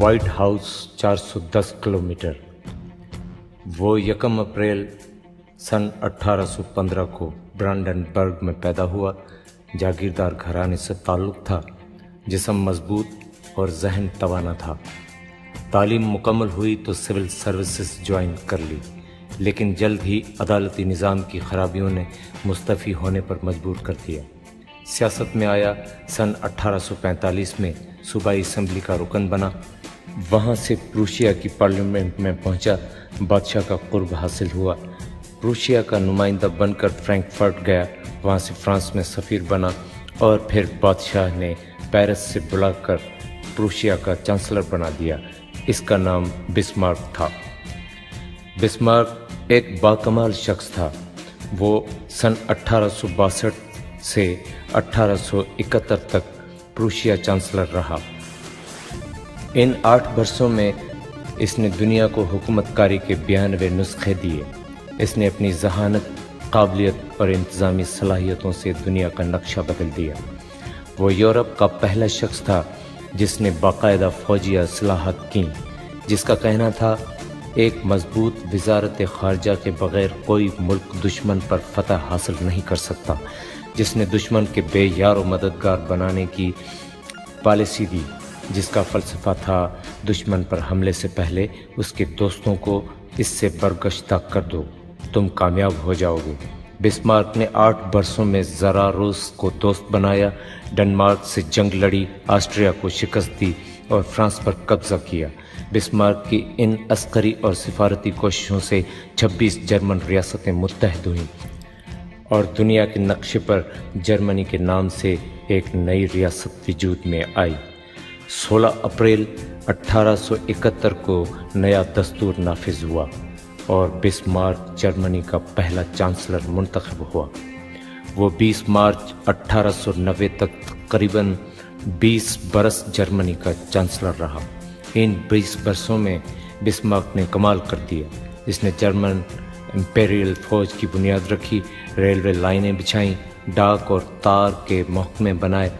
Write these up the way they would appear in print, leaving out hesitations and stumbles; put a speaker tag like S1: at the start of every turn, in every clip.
S1: White house 410 kilometre. وہ 1 April سن 1815 کو برانڈنبرگ میں پیدا ہوا۔ جاگیردار گھرانے سے تعلق تھا، جسم مضبوط اور ذہن توانا تھا۔ تعلیم مکمل ہوئی تو سول سروسز جوائن کر لی، لیکن جلد ہی عدالتی نظام کی خرابیوں نے مستعفی ہونے پر مجبور کر دیا۔ سیاست میں آیا۔ سن 1845 میں صوبائی اسمبلی کا رکن بنا۔ وہاں سے پروشیا کی پارلیمنٹ میں پہنچا۔ بادشاہ کا قرب حاصل ہوا۔ پروشیا کا نمائندہ بن کر فرینکفرٹ گیا، وہاں سے فرانس میں سفیر بنا، اور پھر بادشاہ نے پیرس سے بلا کر پروشیا کا چانسلر بنا دیا۔ اس کا نام بسمارک تھا۔ بسمارک ایک باکمال شخص تھا۔ وہ سن 1862 سے 1871 تک پروشیا چانسلر رہا۔ ان 8 برسوں میں اس نے دنیا کو حکومت کاری کے 92 نسخے دیے۔ اس نے اپنی ذہانت، قابلیت اور انتظامی صلاحیتوں سے دنیا کا نقشہ بدل دیا۔ وہ یورپ کا پہلا شخص تھا جس نے باقاعدہ فوجی اصلاحات کیں، جس کا کہنا تھا ایک مضبوط وزارت خارجہ کے بغیر کوئی ملک دشمن پر فتح حاصل نہیں کر سکتا، جس نے دشمن کے بے یار و مددگار بنانے کی پالیسی دی، جس کا فلسفہ تھا دشمن پر حملے سے پہلے اس کے دوستوں کو اس سے برگشتہ کر دو، تم کامیاب ہو جاؤ گے۔ بسمارک نے 8 برسوں میں زرا روس کو دوست بنایا، ڈنمارک سے جنگ لڑی، آسٹریا کو شکست دی اور فرانس پر قبضہ کیا۔ بسمارک کی ان عسکری اور سفارتی کوششوں سے 26 جرمن ریاستیں متحد ہوئیں اور دنیا کے نقشے پر جرمنی کے نام سے ایک نئی ریاست وجود میں آئی۔ 16 اپریل 1871 کو نیا دستور نافذ ہوا اور بسمارک جرمنی کا پہلا چانسلر منتخب ہوا۔ وہ 20 مارچ 1890 تک تقریباً 20 برس جرمنی کا چانسلر رہا۔ ان 20 برسوں میں بسمارک نے کمال کر دیا۔ اس نے جرمن امپیریل فوج کی بنیاد رکھی، ریلوے لائنیں بچھائیں، ڈاک اور تار کے محکمے بنائے،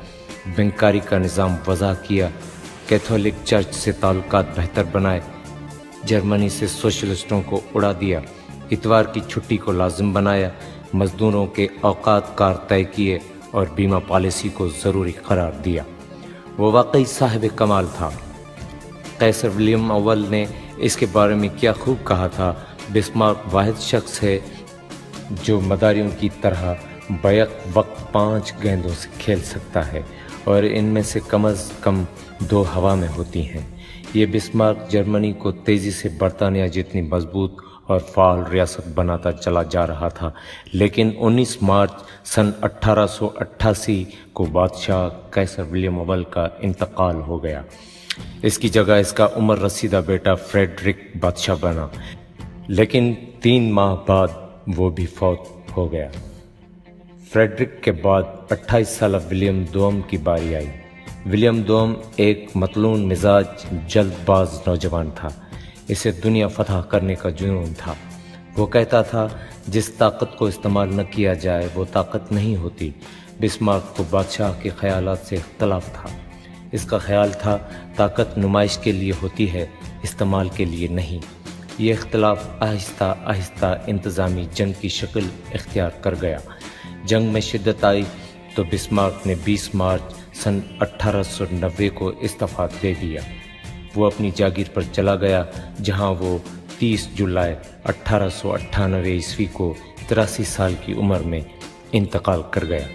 S1: بینکاری کا نظام وضع کیا، کیتھولک چرچ سے تعلقات بہتر بنائے، جرمنی سے سوشلسٹوں کو اڑا دیا، اتوار کی چھٹی کو لازم بنایا، مزدوروں کے اوقات کار طے کیے اور بیمہ پالیسی کو ضروری قرار دیا۔ وہ واقعی صاحب کمال تھا۔ قیصر ولیم اول نے اس کے بارے میں کیا خوب کہا تھا، بسمارک واحد شخص ہے جو مداریوں کی طرح بیک وقت 5 گیندوں سے کھیل سکتا ہے اور ان میں سے کم از کم 2 ہوا میں ہوتی ہیں۔ یہ بسمارک جرمنی کو تیزی سے برطانیہ جتنی مضبوط اور فعال ریاست بناتا چلا جا رہا تھا، لیکن 19 مارچ سن 1888 کو بادشاہ قیصر ولیم اول کا انتقال ہو گیا۔ اس کی جگہ اس کا عمر رسیدہ بیٹا فریڈرک بادشاہ بنا، لیکن 3 ماہ بعد وہ بھی فوت ہو گیا۔ فریڈرک کے بعد 28 سالہ ولیم دوم کی باری آئی۔ ولیم دوم ایک مطلون مزاج، جلد باز نوجوان تھا۔ اسے دنیا فتح کرنے کا جنون تھا۔ وہ کہتا تھا جس طاقت کو استعمال نہ کیا جائے وہ طاقت نہیں ہوتی۔ بسمارک کو بادشاہ کے خیالات سے اختلاف تھا۔ اس کا خیال تھا طاقت نمائش کے لیے ہوتی ہے، استعمال کے لیے نہیں۔ یہ اختلاف آہستہ آہستہ انتظامی جنگ کی شکل اختیار کر گیا۔ جنگ میں شدت آئی تو بسمارک نے 20 مارچ سن 1890 کو استعفیٰ دے دیا۔ وہ اپنی جاگیر پر چلا گیا، جہاں وہ 30 جولائی 1898 عیسوی کو 83 سال کی عمر میں انتقال کر گیا۔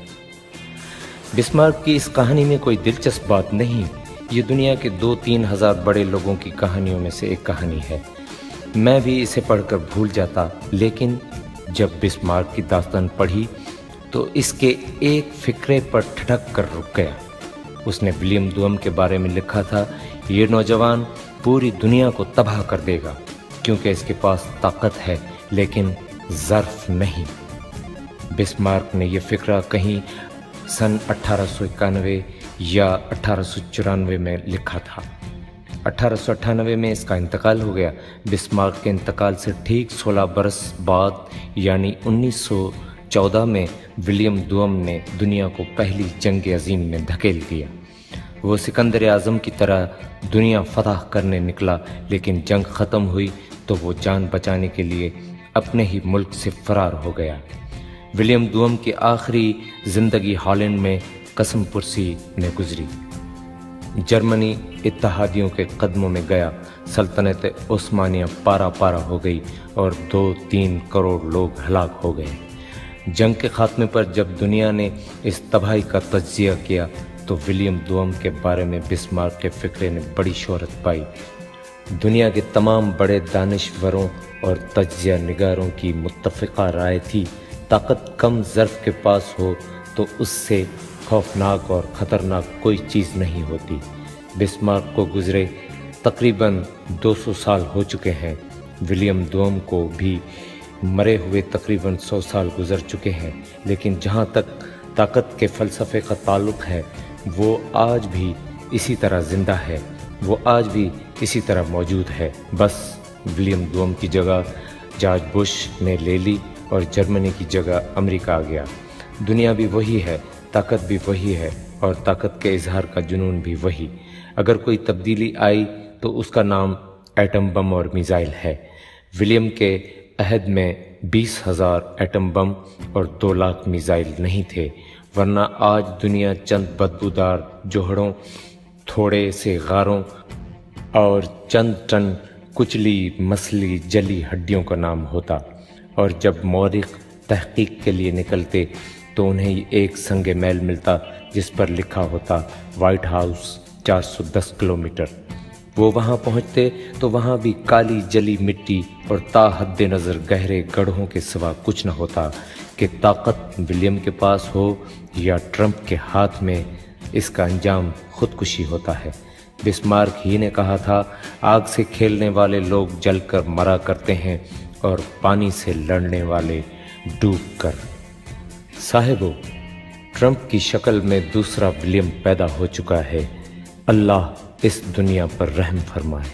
S1: بسمارک کی اس کہانی میں کوئی دلچسپ بات نہیں، یہ دنیا کے 2-3 ہزار بڑے لوگوں کی کہانیوں میں سے ایک کہانی ہے۔ میں بھی اسے پڑھ کر بھول جاتا، لیکن جب بسمارک کی داستان پڑھی تو اس کے ایک فقرے پر ٹھٹک کر رک گیا۔ اس نے ولیم دوم کے بارے میں لکھا تھا، یہ نوجوان پوری دنیا کو تباہ کر دے گا کیونکہ اس کے پاس طاقت ہے لیکن ظرف نہیں۔ بسمارک نے یہ فقرہ کہیں سن 1891 یا 1894 میں لکھا تھا۔ 1898 میں اس کا انتقال ہو گیا۔ بسمارک کے انتقال سے ٹھیک 16 برس بعد یعنی 1914 میں ولیم دوم نے دنیا کو پہلی جنگ عظیم میں دھکیل دیا۔ وہ سکندر اعظم کی طرح دنیا فتح کرنے نکلا، لیکن جنگ ختم ہوئی تو وہ جان بچانے کے لیے اپنے ہی ملک سے فرار ہو گیا۔ ولیم دوم کی آخری زندگی ہالینڈ میں قسم پرسی میں گزری۔ جرمنی اتحادیوں کے قدموں میں گیا، سلطنت عثمانیہ پارا پارا ہو گئی اور 2-3 کروڑ لوگ ہلاک ہو گئے۔ جنگ کے خاتمے پر جب دنیا نے اس تباہی کا تجزیہ کیا تو ولیم دوم کے بارے میں بسمارک کے فقرے نے بڑی شہرت پائی۔ دنیا کے تمام بڑے دانشوروں اور تجزیہ نگاروں کی متفقہ رائے تھی، طاقت کم ظرف کے پاس ہو تو اس سے خوفناک اور خطرناک کوئی چیز نہیں ہوتی۔ بسمارک کو گزرے تقریباً 200 سال ہو چکے ہیں، ولیم دوم کو بھی مرے ہوئے تقریباً 100 سال گزر چکے ہیں، لیکن جہاں تک طاقت کے فلسفے کا تعلق ہے وہ آج بھی اسی طرح زندہ ہے، وہ آج بھی اسی طرح موجود ہے۔ بس ولیم دوم کی جگہ جارج بش نے لے لی اور جرمنی کی جگہ امریکہ آ گیا۔ دنیا بھی وہی ہے، طاقت بھی وہی ہے اور طاقت کے اظہار کا جنون بھی وہی۔ اگر کوئی تبدیلی آئی تو اس کا نام ایٹم بم اور میزائل ہے۔ ولیم کے عہد میں 20,000 ایٹم بم اور 2 لاکھ میزائل نہیں تھے، ورنہ آج دنیا چند بدبودار جوہڑوں، تھوڑے سے غاروں اور چند ٹن کچلی مسلی جلی ہڈیوں کا نام ہوتا، اور جب مورخ تحقیق کے لیے نکلتے تو انہیں ایک سنگ میل ملتا جس پر لکھا ہوتا وائٹ ہاؤس 410 کلومیٹر۔ وہ وہاں پہنچتے تو وہاں بھی کالی جلی مٹی اور تا حد نظر گہرے گڑھوں کے سوا کچھ نہ ہوتا کہ طاقت ولیم کے پاس ہو یا ٹرمپ کے ہاتھ میں، اس کا انجام خودکشی ہوتا ہے۔ بسمارک ہی نے کہا تھا، آگ سے کھیلنے والے لوگ جل کر مرا کرتے ہیں اور پانی سے لڑنے والے ڈوب کر۔ صاحبو، ٹرمپ کی شکل میں دوسرا ولیم پیدا ہو چکا ہے۔ اللہ اس دنیا پر رحم فرمائے۔